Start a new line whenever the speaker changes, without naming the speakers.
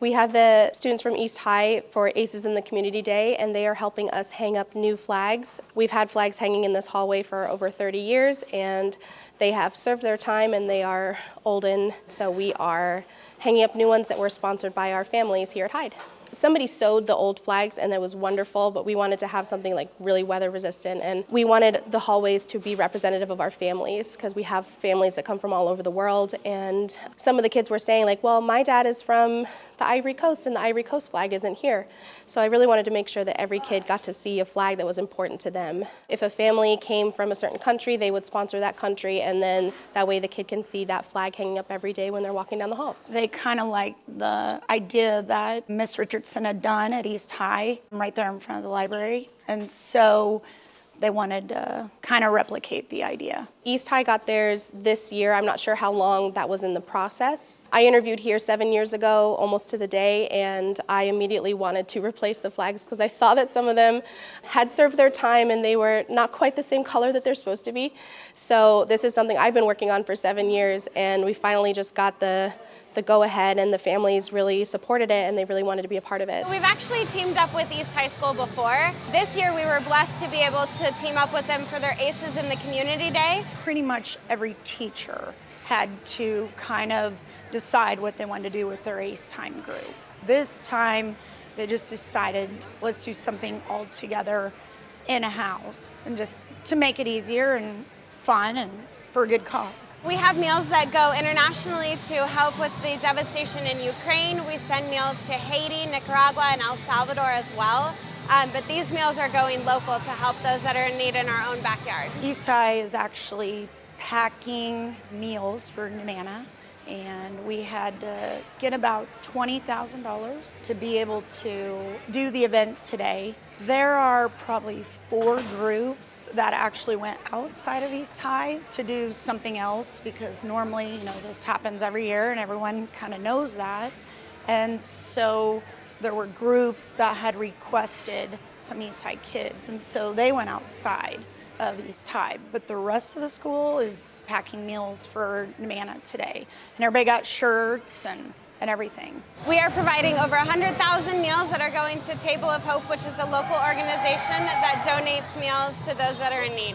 We have the students from East High for ACES in the Community Day, and they are helping us hang up new flags. We've had flags hanging in this hallway for over 30 years, and they have served their time and they are olden, so we are hanging up new ones that were sponsored by our families here at Hyde. Somebody sewed the old flags and that was wonderful, but we wanted to have something like really weather resistant, and we wanted the hallways to be representative of our families because we have families that come from all over the world, and some of the kids were saying like, well, my dad is from the Ivory Coast and the Ivory Coast flag isn't here. So I really wanted to make sure that every kid got to see a flag that was important to them. If a family came from a certain country, they would sponsor that country, and then that way the kid can see that flag hanging up every day when they're walking down the halls.
They kind of liked the idea that Miss Richardson had done at East High, right there in front of the library. And so they wanted to kind of replicate the idea.
East High got theirs this year. I'm not sure how long that was in the process. I interviewed here 7 years ago, almost to the day, and I immediately wanted to replace the flags because I saw that some of them had served their time and they were not quite the same color that they're supposed to be. So this is something I've been working on for 7 years, and we finally just got the go-ahead, and the families really supported it and they really wanted to be a part of it.
We've actually teamed up with East High School before. This year we were blessed to be able to team up with them for their ACES in the Community Day.
Pretty much every teacher had to kind of decide what they wanted to do with their ACE time group. This time they just decided, let's do something all together in a house, and just to make it easier and fun and for a good cause.
We have meals that go internationally to help with the devastation in Ukraine. We send meals to Haiti, Nicaragua, and El Salvador as well. But these meals are going local to help those that are in need in our own backyard.
East High is actually packing meals for Nana, and we had to get about $20,000 to be able to do the event today. There are probably 4 groups that actually went outside of East High to do something else, because normally, this happens every year and everyone kind of knows that. And so there were groups that had requested some East High kids, and so they went outside of East High. But the rest of the school is packing meals for Nana today. And everybody got shirts and everything.
We are providing over 100,000 meals that are going to Table of Hope, which is a local organization that donates meals to those that are in need.